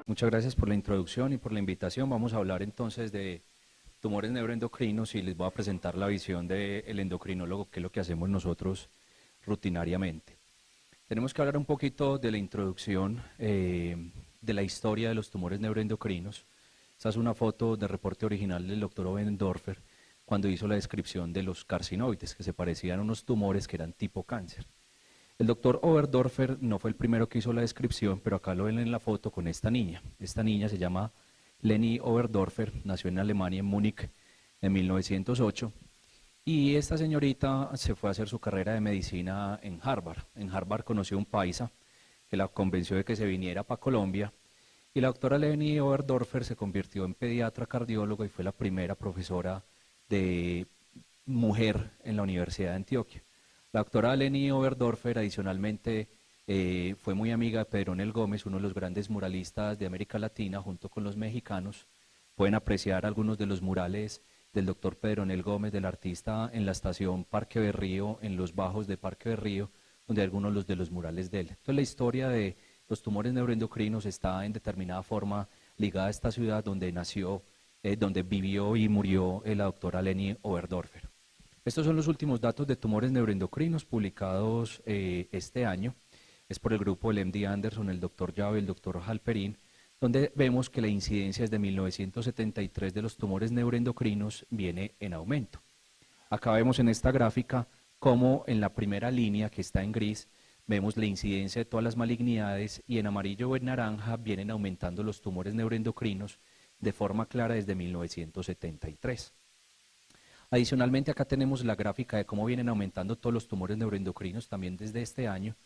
Muchas gracias por la introducción y por la invitación. Vamos a hablar entonces de tumores neuroendocrinos y les voy a presentar la visión del endocrinólogo, que es lo que hacemos nosotros rutinariamente. Tenemos que hablar un poquito de la introducción, de la historia de los tumores neuroendocrinos. Esta es una foto de reporte original del doctor Oberdorfer cuando hizo la descripción de los carcinoides, que se parecían a unos tumores que eran tipo cáncer. El doctor Oberdorfer no fue el primero que hizo la descripción, pero acá lo ven en la foto con esta niña. Esta niña se llama Leni Oberdorfer, nació en Alemania, en Múnich, en 1908. Y esta señorita se fue a hacer su carrera de medicina en Harvard. En Harvard conoció un paisa que la convenció de que se viniera para Colombia. Y la doctora Leni Oberdorfer se convirtió en pediatra cardióloga y fue la primera profesora de mujer en la Universidad de Antioquia. La doctora Leni Oberdorfer adicionalmente fue muy amiga de Pedro Nel Gómez, uno de los grandes muralistas de América Latina, junto con los mexicanos. Pueden apreciar algunos de los murales del doctor Pedro Nel Gómez, del artista, en la estación Parque Berrío, en los bajos de Parque Berrío, donde hay algunos de los murales de él. Entonces la historia de los tumores neuroendocrinos está en determinada forma ligada a esta ciudad donde nació, donde vivió y murió la doctora Leni Oberdorfer. Estos son los últimos datos de tumores neuroendocrinos publicados este año. Es por el grupo del MD Anderson, el doctor Yao y el doctor Halperin, donde vemos que la incidencia desde 1973 de los tumores neuroendocrinos viene en aumento. Acá vemos en esta gráfica cómo en la primera línea, que está en gris, vemos la incidencia de todas las malignidades y en amarillo o en naranja vienen aumentando los tumores neuroendocrinos de forma clara desde 1973. Adicionalmente, acá tenemos la gráfica de cómo vienen aumentando todos los tumores neuroendocrinos también desde este año.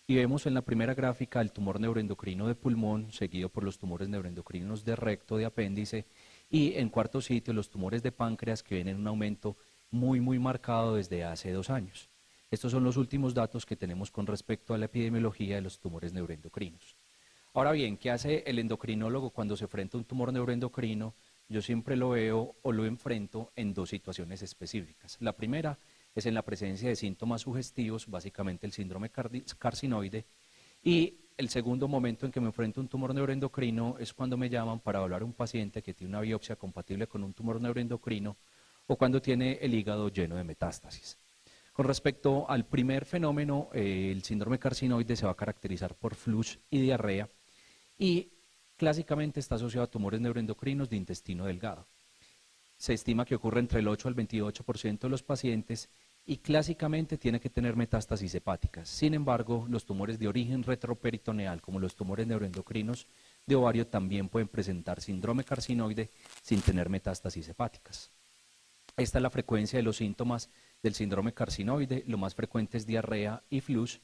Y vemos en la primera gráfica el tumor neuroendocrino de pulmón, seguido por los tumores neuroendocrinos de recto, de apéndice, y en cuarto sitio los tumores de páncreas, que vienen en un aumento muy marcado desde hace 2 años. Estos son los últimos datos que tenemos con respecto a la epidemiología de los tumores neuroendocrinos. Ahora bien, ¿qué hace el endocrinólogo cuando se enfrenta a un tumor neuroendocrino? Yo siempre lo veo o lo enfrento en 2 situaciones específicas. La primera es en la presencia de síntomas sugestivos, básicamente el síndrome carcinoide, y el segundo momento en que me enfrento a un tumor neuroendocrino es cuando me llaman para evaluar a un paciente que tiene una biopsia compatible con un tumor neuroendocrino o cuando tiene el hígado lleno de metástasis. Con respecto al primer fenómeno, el síndrome carcinoide se va a caracterizar por flush y diarrea y clásicamente está asociado a tumores neuroendocrinos de intestino delgado. Se estima que ocurre entre el 8 al 28% de los pacientes y clásicamente tiene que tener metástasis hepáticas. Sin embargo, los tumores de origen retroperitoneal, como los tumores neuroendocrinos de ovario, también pueden presentar síndrome carcinoide sin tener metástasis hepáticas. Esta es la frecuencia de los síntomas del síndrome carcinoide. Lo más frecuente es diarrea y flush,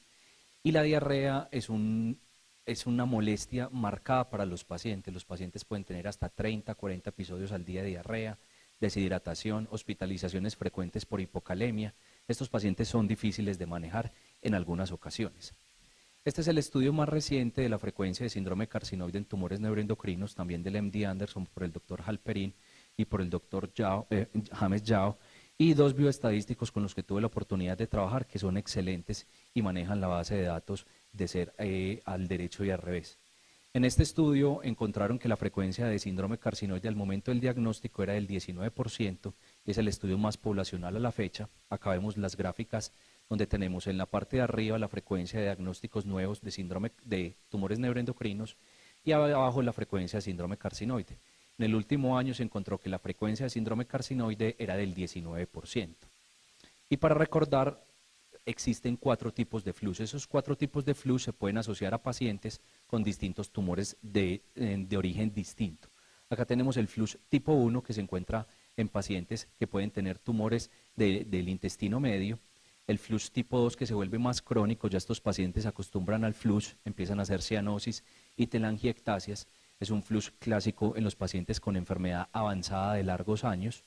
y la diarrea es una molestia marcada para los pacientes. Los pacientes pueden tener hasta 30, 40 episodios al día de diarrea, deshidratación, hospitalizaciones frecuentes por hipocalemia. Estos pacientes son difíciles de manejar en algunas ocasiones. Este es el estudio más reciente de la frecuencia de síndrome carcinoide en tumores neuroendocrinos, también del MD Anderson por el doctor Halperin y por el doctor James Yao, y 2 bioestadísticos con los que tuve la oportunidad de trabajar, que son excelentes y manejan la base de datos de ser al derecho y al revés. En este estudio encontraron que la frecuencia de síndrome carcinoide al momento del diagnóstico era del 19%, y es el estudio más poblacional a la fecha. Acá vemos las gráficas donde tenemos en la parte de arriba la frecuencia de diagnósticos nuevos de síndrome de tumores neuroendocrinos y abajo la frecuencia de síndrome carcinoide. En el último año se encontró que la frecuencia de síndrome carcinoide era del 19%. Y para recordar, existen 4 tipos de flush. Esos 4 tipos de flush se pueden asociar a pacientes con distintos tumores de origen distinto. Acá tenemos el flush tipo 1, que se encuentra en pacientes que pueden tener tumores del intestino medio. El flush tipo 2, que se vuelve más crónico, ya estos pacientes se acostumbran al flush, empiezan a hacer cianosis y telangiectasias. Es un flush clásico en los pacientes con enfermedad avanzada de largos años.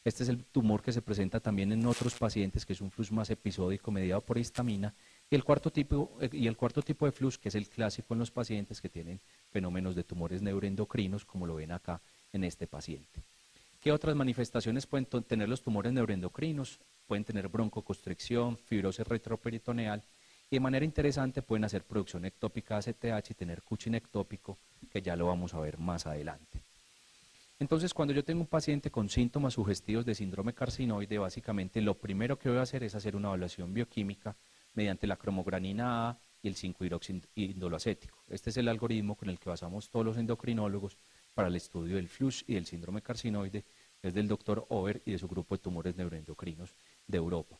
Este es el tumor que se presenta también en otros pacientes, que es un flush más episódico mediado por histamina. Y el cuarto tipo de flush, que es el clásico en los pacientes que tienen fenómenos de tumores neuroendocrinos, como lo ven acá en este paciente. ¿Qué otras manifestaciones pueden tener los tumores neuroendocrinos? Pueden tener broncoconstricción, fibrosis retroperitoneal y de manera interesante pueden hacer producción ectópica de ACTH y tener Cushing ectópico, que ya lo vamos a ver más adelante. Entonces, cuando yo tengo un paciente con síntomas sugestivos de síndrome carcinoide, básicamente lo primero que voy a hacer es hacer una evaluación bioquímica mediante la cromogranina A y el 5-hidroxiindoloacético. Este es el algoritmo con el que basamos todos los endocrinólogos para el estudio del FLUSH y del síndrome carcinoide, es del doctor Over y de su grupo de tumores neuroendocrinos de Europa.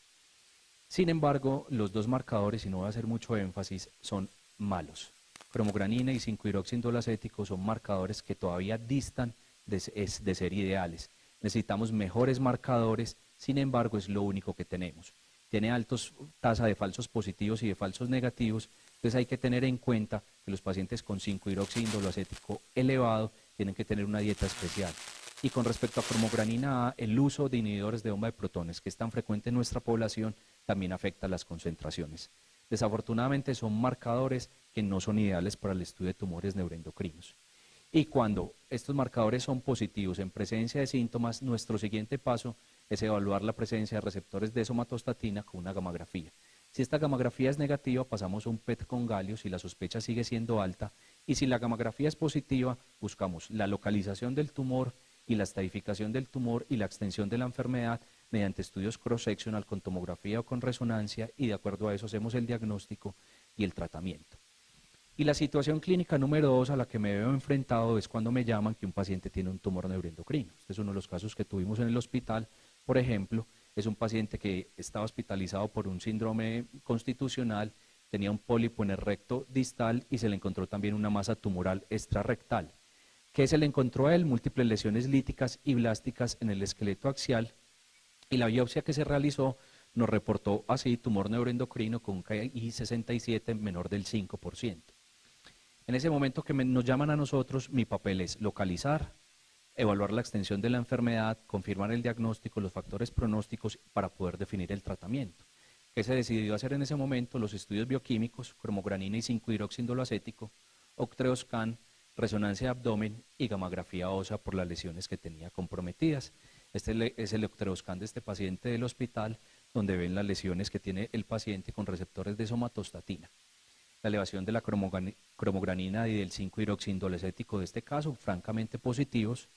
Sin embargo, los dos marcadores, y no voy a hacer mucho énfasis, son malos. Cromogranina y 5-hidroxiindolacético son marcadores que todavía distan de ser ideales. Necesitamos mejores marcadores, sin embargo es lo único que tenemos. Tiene altos tasa de falsos positivos y de falsos negativos, entonces hay que tener en cuenta que los pacientes con 5-hidroxiindoloacético elevado tienen que tener una dieta especial. Y con respecto a cromogranina A, el uso de inhibidores de bomba de protones, que es tan frecuente en nuestra población, también afecta las concentraciones. Desafortunadamente son marcadores que no son ideales para el estudio de tumores neuroendocrinos. Y cuando estos marcadores son positivos en presencia de síntomas, nuestro siguiente paso es evaluar la presencia de receptores de somatostatina con una gamografía. Si esta gamografía es negativa, pasamos a un PET con galio si la sospecha sigue siendo alta, y si la gamografía es positiva, buscamos la localización del tumor y la estadificación del tumor y la extensión de la enfermedad mediante estudios cross-sectional con tomografía o con resonancia, y de acuerdo a eso hacemos el diagnóstico y el tratamiento. Y la situación clínica número 2 a la que me veo enfrentado es cuando me llaman que un paciente tiene un tumor neuroendocrino. Este es uno de los casos que tuvimos en el hospital. Por ejemplo, es un paciente que estaba hospitalizado por un síndrome constitucional, tenía un pólipo en el recto distal y se le encontró también una masa tumoral extrarrectal. ¿Qué se le encontró a él? Múltiples lesiones líticas y blásticas en el esqueleto axial, y la biopsia que se realizó nos reportó así tumor neuroendocrino con un KI67 menor del 5%. En ese momento que nos llaman a nosotros, mi papel es localizar, evaluar la extensión de la enfermedad, confirmar el diagnóstico, los factores pronósticos para poder definir el tratamiento. ¿Qué se decidió hacer en ese momento? Los estudios bioquímicos, cromogranina y 5-hidroxiindoloacético, octreoscan, resonancia de abdomen y gamografía ósea por las lesiones que tenía comprometidas. Este es el octreoscan de este paciente del hospital, donde ven las lesiones que tiene el paciente con receptores de somatostatina. La elevación de la cromogranina y del 5-hidroxiindolacético de este caso, francamente positivos.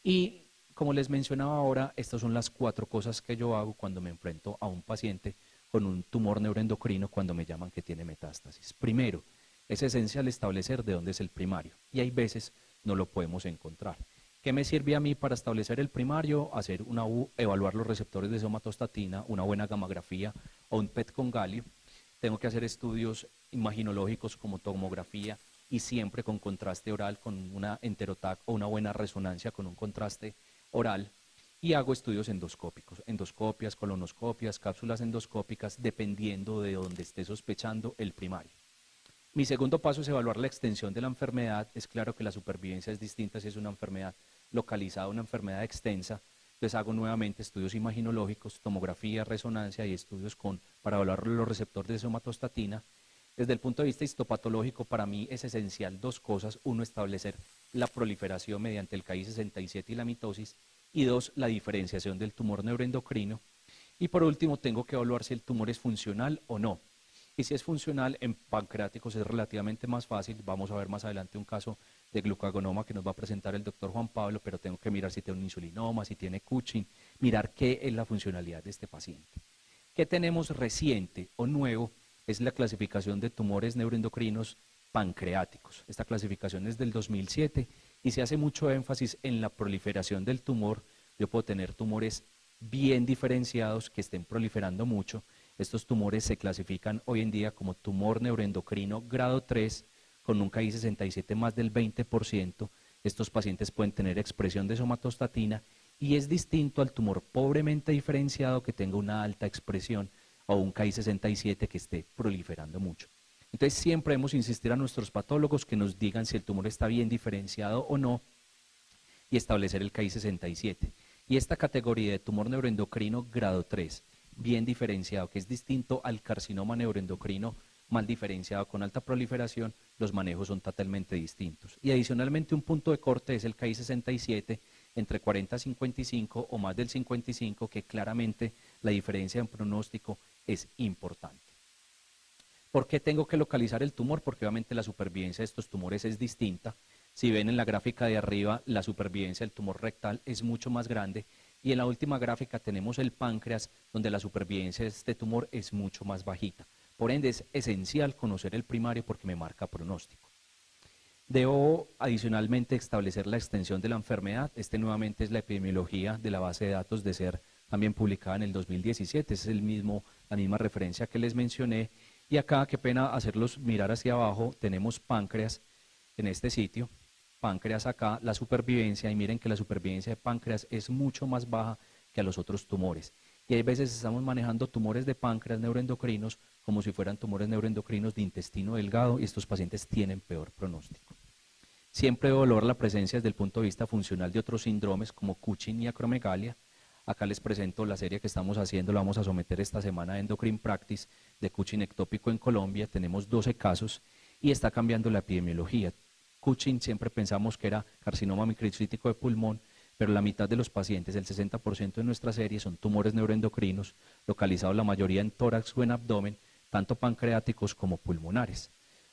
Y como les mencionaba ahora, estas son las 4 cosas que yo hago cuando me enfrento a un paciente con un tumor neuroendocrino cuando me llaman que tiene metástasis. Primero, es esencial establecer de dónde es el primario, y hay veces no lo podemos encontrar. ¿Qué me sirve a mí para establecer el primario? Evaluar los receptores de somatostatina, una buena gamografía o un PET con galio. Tengo que hacer estudios imaginológicos como tomografía y siempre con contraste oral, con una enterotac o una buena resonancia con un contraste oral. Y hago estudios endoscópicos, endoscopias, colonoscopias, cápsulas endoscópicas, dependiendo de donde esté sospechando el primario. Mi segundo paso es evaluar la extensión de la enfermedad. Es claro que la supervivencia es distinta si es una enfermedad localizada, una enfermedad extensa. Entonces hago nuevamente estudios imaginológicos, tomografía, resonancia y estudios para evaluar los receptores de somatostatina. Desde el punto de vista histopatológico, para mí es esencial 2 cosas. 1, establecer la proliferación mediante el KI67 y la mitosis. Y 2, la diferenciación del tumor neuroendocrino. Y por último, tengo que evaluar si el tumor es funcional o no. Y si es funcional, en pancreáticos es relativamente más fácil. Vamos a ver más adelante un caso de glucagonoma que nos va a presentar el doctor Juan Pablo, pero tengo que mirar si tiene un insulinoma, si tiene Cushing, mirar qué es la funcionalidad de este paciente. ¿Qué tenemos reciente o nuevo? Es la clasificación de tumores neuroendocrinos pancreáticos. Esta clasificación es del 2007 y se hace mucho énfasis en la proliferación del tumor. Yo puedo tener tumores bien diferenciados que estén proliferando mucho. Estos tumores se clasifican hoy en día como tumor neuroendocrino grado 3 con un KI67 más del 20%. Estos pacientes pueden tener expresión de somatostatina y es distinto al tumor pobremente diferenciado que tenga una alta expresión o un KI67 que esté proliferando mucho. Entonces siempre debemos insistir a nuestros patólogos que nos digan si el tumor está bien diferenciado o no y establecer el KI67. Y esta categoría de tumor neuroendocrino grado 3, bien diferenciado, que es distinto al carcinoma neuroendocrino mal diferenciado con alta proliferación, los manejos son totalmente distintos. Y adicionalmente un punto de corte es el KI67, entre 40 y 55 o más del 55, que claramente la diferencia en pronóstico es importante. ¿Por qué tengo que localizar el tumor? Porque obviamente la supervivencia de estos tumores es distinta. Si ven en la gráfica de arriba, la supervivencia del tumor rectal es mucho más grande, y en la última gráfica tenemos el páncreas, donde la supervivencia de este tumor es mucho más bajita. Por ende, es esencial conocer el primario porque me marca pronóstico. Debo adicionalmente establecer la extensión de la enfermedad. Este nuevamente es la epidemiología de la base de datos de SER, también publicada en el 2017. Es la misma referencia que les mencioné. Y acá, qué pena hacerlos mirar hacia abajo, tenemos páncreas en este sitio, páncreas acá, la supervivencia, y miren que la supervivencia de páncreas es mucho más baja que a los otros tumores. Y hay veces estamos manejando tumores de páncreas neuroendocrinos como si fueran tumores neuroendocrinos de intestino delgado, y estos pacientes tienen peor pronóstico. Siempre debo valorar la presencia desde el punto de vista funcional de otros síndromes como Cushing y acromegalia. Acá les presento la serie que estamos haciendo, la vamos a someter esta semana a Endocrine Practice de Cushing ectópico en Colombia. Tenemos 12 casos y está cambiando la epidemiología. Cushing siempre pensamos que era carcinoma microcítico de pulmón, pero la mitad de los pacientes, el 60% de nuestra serie, son tumores neuroendocrinos, localizados la mayoría en tórax o en abdomen, tanto pancreáticos como pulmonares.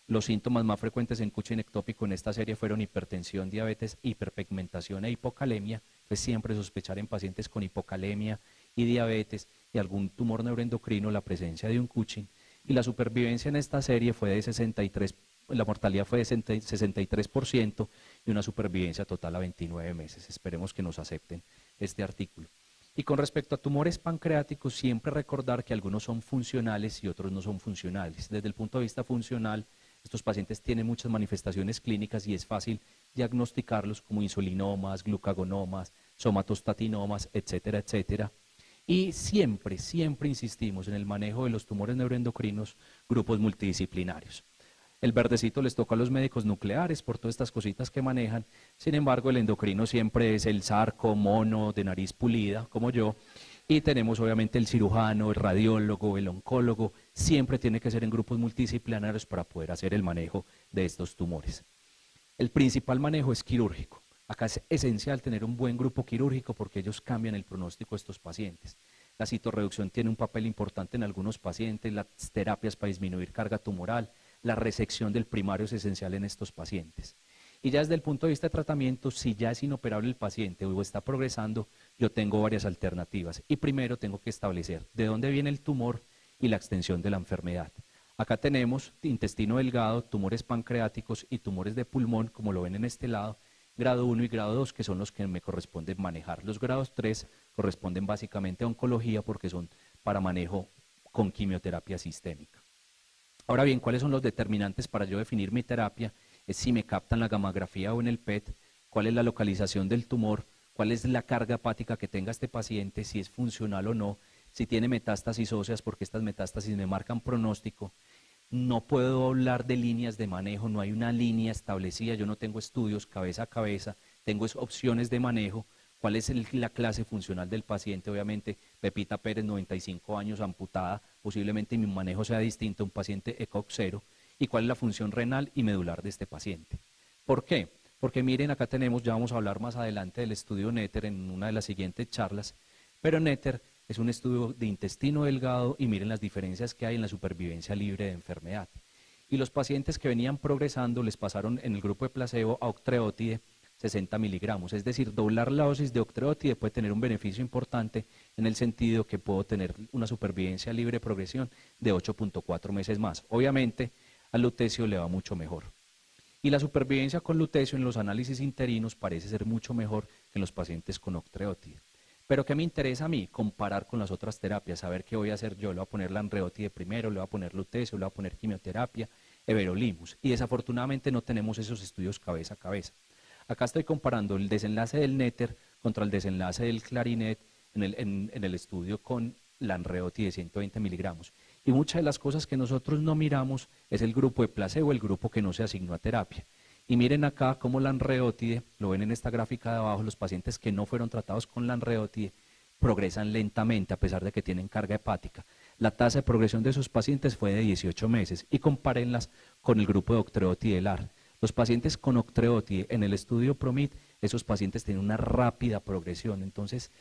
Los síntomas más frecuentes en Cushing ectópico en esta serie fueron hipertensión, diabetes, hiperpigmentación e hipocalemia. Pues siempre sospechar en pacientes con hipocalemia y diabetes y algún tumor neuroendocrino la presencia de un Cushing. Y la supervivencia en esta serie fue de 63%, la mortalidad fue de 63% y una supervivencia total a 29 meses. Esperemos que nos acepten este artículo. Y con respecto a tumores pancreáticos, siempre recordar que algunos son funcionales y otros no son funcionales. Desde el punto de vista funcional, estos pacientes tienen muchas manifestaciones clínicas y es fácil diagnosticarlos como insulinomas, glucagonomas, somatostatinomas, etcétera, etcétera. Y siempre, siempre insistimos en el manejo de los tumores neuroendocrinos, grupos multidisciplinarios. El verdecito les toca a los médicos nucleares por todas estas cositas que manejan. Sin embargo, el endocrino siempre es el sarco, mono, de nariz pulida, como yo. Y tenemos obviamente el cirujano, el radiólogo, el oncólogo. Siempre tiene que ser en grupos multidisciplinarios para poder hacer el manejo de estos tumores. El principal manejo es quirúrgico. Acá es esencial tener un buen grupo quirúrgico porque ellos cambian el pronóstico de estos pacientes. La citorreducción tiene un papel importante en algunos pacientes, las terapias para disminuir carga tumoral, la resección del primario es esencial en estos pacientes. Y ya desde el punto de vista de tratamiento, si ya es inoperable el paciente o está progresando, yo tengo varias alternativas. Y primero tengo que establecer de dónde viene el tumor y la extensión de la enfermedad. Acá tenemos intestino delgado, tumores pancreáticos y tumores de pulmón, como lo ven en este lado, grado 1 y grado 2, que son los que me corresponden manejar. Los grados 3 corresponden básicamente a oncología porque son para manejo con quimioterapia sistémica. Ahora bien, ¿cuáles son los determinantes para yo definir mi terapia? Es si me captan la gamografía o en el PET, cuál es la localización del tumor, cuál es la carga hepática que tenga este paciente, si es funcional o no, si tiene metástasis óseas, porque estas metástasis me marcan pronóstico. No puedo hablar de líneas de manejo, no hay una línea establecida, yo no tengo estudios cabeza a cabeza, tengo opciones de manejo. ¿Cuál es la clase funcional del paciente? Obviamente, Pepita Pérez, 95 años, amputada, posiblemente mi manejo sea distinto a un paciente ECOG 0. ¿Y cuál es la función renal y medular de este paciente? ¿Por qué? Porque miren, acá tenemos, ya vamos a hablar más adelante del estudio NETTER en una de las siguientes charlas, pero NETTER es un estudio de intestino delgado y miren las diferencias que hay en la supervivencia libre de enfermedad. Y los pacientes que venían progresando les pasaron en el grupo de placebo a octreotide 60 miligramos, es decir, doblar la dosis de octreotide puede tener un beneficio importante en el sentido que puedo tener una supervivencia libre de progresión de 8.4 meses más. Obviamente, al lutecio le va mucho mejor. Y la supervivencia con lutecio en los análisis interinos parece ser mucho mejor que en los pacientes con octreotide. Pero ¿qué me interesa a mí? Comparar con las otras terapias, saber qué voy a hacer yo. Le voy a poner lanreotide primero, le voy a poner lutecio, le voy a poner quimioterapia, everolimus. Y desafortunadamente no tenemos esos estudios cabeza a cabeza. Acá estoy comparando el desenlace del NETTER contra el desenlace del Clarinet en el estudio con lanreotide de 120 miligramos. Y muchas de las cosas que nosotros no miramos es el grupo de placebo, el grupo que no se asignó a terapia. Y miren acá cómo lanreotide, lo ven en esta gráfica de abajo, los pacientes que no fueron tratados con lanreotide progresan lentamente a pesar de que tienen carga hepática. La tasa de progresión de esos pacientes fue de 18 meses y compárenlas con el grupo de octreotidelar. Los pacientes con octreotide en el estudio PROMIT, esos pacientes tienen una rápida progresión. Entonces,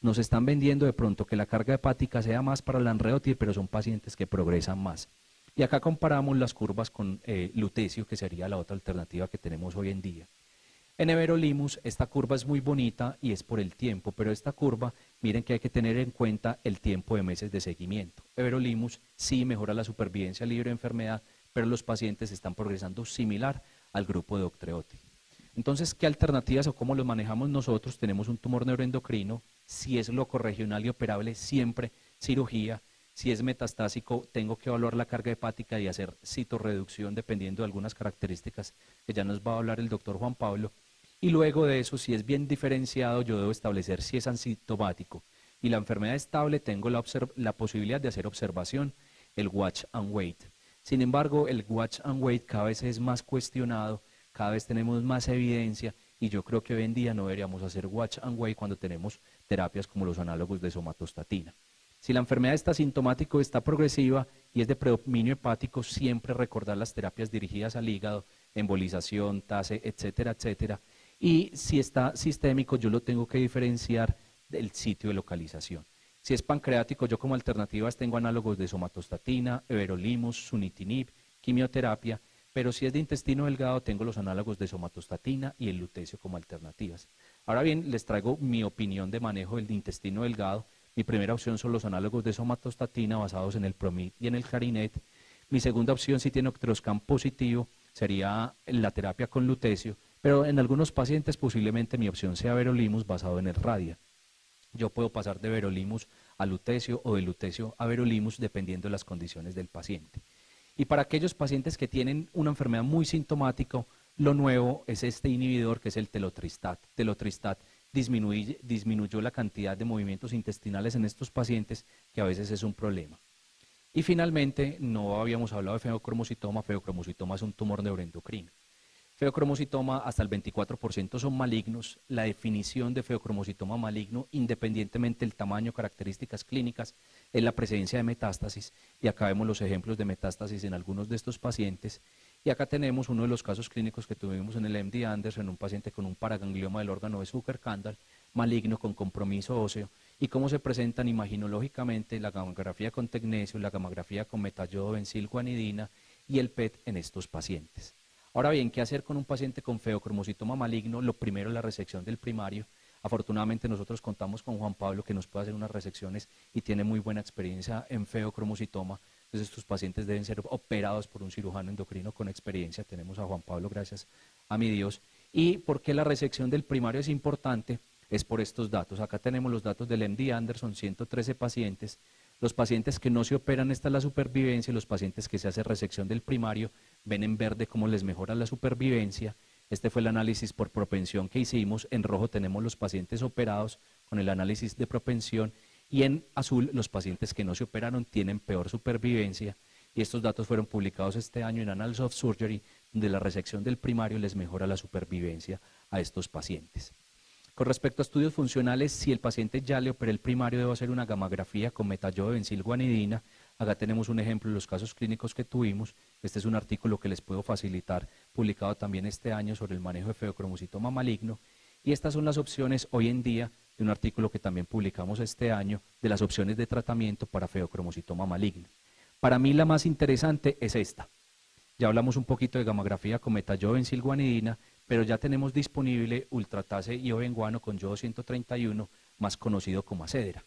nos están vendiendo de pronto que la carga hepática sea más para la anreotide, pero son pacientes que progresan más. Y acá comparamos las curvas con lutecio, que sería la otra alternativa que tenemos hoy en día. En everolimus esta curva es muy bonita y es por el tiempo, pero esta curva, miren que hay que tener en cuenta el tiempo de meses de seguimiento. Everolimus sí mejora la supervivencia libre de enfermedad, pero los pacientes están progresando similar al grupo de octreotide. Entonces, ¿qué alternativas o cómo los manejamos nosotros? Tenemos un tumor neuroendocrino, si es locorregional y operable, siempre cirugía. Si es metastásico, tengo que evaluar la carga hepática y hacer citorreducción dependiendo de algunas características que ya nos va a hablar el doctor Juan Pablo. Y luego de eso, si es bien diferenciado, yo debo establecer si es asintomático y la enfermedad estable, tengo la posibilidad de hacer observación, el watch and wait. Sin embargo, el watch and wait cada vez es más cuestionado, cada vez tenemos más evidencia y yo creo que hoy en día no deberíamos hacer watch and wait cuando tenemos terapias como los análogos de somatostatina. Si la enfermedad está asintomática o está progresiva y es de predominio hepático, siempre recordar las terapias dirigidas al hígado, embolización, TACE, etcétera, etcétera. Y si está sistémico, yo lo tengo que diferenciar del sitio de localización. Si es pancreático, yo como alternativas tengo análogos de somatostatina, everolimus, sunitinib, quimioterapia, pero si es de intestino delgado, tengo los análogos de somatostatina y el lutecio como alternativas. Ahora bien, les traigo mi opinión de manejo del intestino delgado. Mi primera opción son los análogos de somatostatina basados en el Promit y en el Carinet. Mi segunda opción, si tiene octroscan positivo, sería la terapia con lutecio, pero en algunos pacientes posiblemente mi opción sea everolimus basado en el Radia. Yo puedo pasar de everolimus a lutecio o de lutecio a everolimus dependiendo de las condiciones del paciente. Y para aquellos pacientes que tienen una enfermedad muy sintomática, lo nuevo es este inhibidor que es el telotristat. Telotristat disminuyó la cantidad de movimientos intestinales en estos pacientes, que a veces es un problema. Y finalmente, no habíamos hablado de feocromocitoma. Feocromocitoma es un tumor neuroendocrino. Feocromocitoma hasta el 24% son malignos. La definición de feocromocitoma maligno, independientemente del tamaño, características clínicas, es la presencia de metástasis. Y acá vemos los ejemplos de metástasis en algunos de estos pacientes. Y acá tenemos uno de los casos clínicos que tuvimos en el MD Anderson, un paciente con un paraganglioma del órgano de Zucker-Kandal, maligno con compromiso óseo, y cómo se presentan imaginológicamente la gamografía con tecnesio, la gamografía con metayodobencilguanidina y el PET en estos pacientes. Ahora bien, ¿qué hacer con un paciente con feocromocitoma maligno? Lo primero es la resección del primario. Afortunadamente nosotros contamos con Juan Pablo que nos puede hacer unas resecciones y tiene muy buena experiencia en feocromocitoma. Entonces estos pacientes deben ser operados por un cirujano endocrino con experiencia. Tenemos a Juan Pablo, gracias a mi Dios. ¿Y por qué la resección del primario es importante? Es por estos datos. Acá tenemos los datos del MD Anderson, 113 pacientes. Los pacientes que no se operan, esta es la supervivencia, y los pacientes que se hace resección del primario, ven en verde cómo les mejora la supervivencia. Este fue el análisis por propensión que hicimos. En rojo tenemos los pacientes operados con el análisis de propensión y en azul los pacientes que no se operaron tienen peor supervivencia. Y estos datos fueron publicados este año en Annals of Surgery, donde la resección del primario les mejora la supervivencia a estos pacientes. Con respecto a estudios funcionales, si el paciente ya le operó el primario, debe hacer una gamografía con metayodobencilguanidina. Acá tenemos un ejemplo de los casos clínicos que tuvimos. Este es un artículo que les puedo facilitar, publicado también este año sobre el manejo de feocromocitoma maligno. Y estas son las opciones hoy en día de un artículo que también publicamos este año de las opciones de tratamiento para feocromocitoma maligno. Para mí la más interesante es esta. Ya hablamos un poquito de gamografía con metayodobencilguanidina, pero ya tenemos disponible ultratase iobenguano con yodo 131, más conocido como acedera.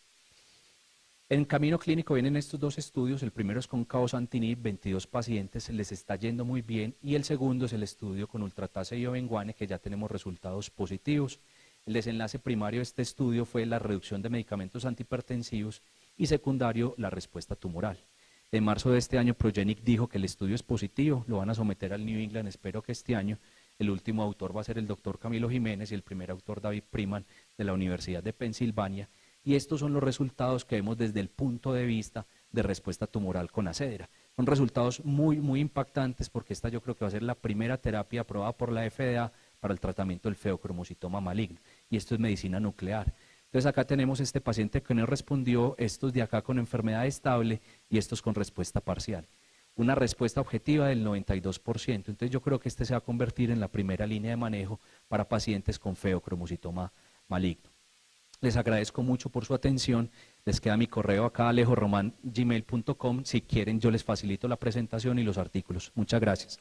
En camino clínico vienen estos dos estudios. El primero es con cabozantinib, 22 pacientes, les está yendo muy bien, y el segundo es el estudio con ultratase iobenguane, que ya tenemos resultados positivos. El desenlace primario de este estudio fue la reducción de medicamentos antihipertensivos y secundario la respuesta tumoral. En marzo de este año, Progenic dijo que el estudio es positivo, lo van a someter al New England, espero que este año. El último autor va a ser el doctor Camilo Jiménez y el primer autor David Priman de la Universidad de Pensilvania. Y estos son los resultados que vemos desde el punto de vista de respuesta tumoral con acedera. Son resultados muy impactantes, porque esta yo creo que va a ser la primera terapia aprobada por la FDA para el tratamiento del feocromocitoma maligno. Y esto es medicina nuclear. Entonces acá tenemos este paciente que no respondió, estos de acá con enfermedad estable y estos con respuesta parcial. una respuesta objetiva del 92%. Entonces yo creo que este se va a convertir en la primera línea de manejo para pacientes con feocromocitoma maligno. Les agradezco mucho por su atención. Les queda mi correo acá, alejorroman@gmail.com. Si quieren, yo les facilito la presentación y los artículos. Muchas gracias.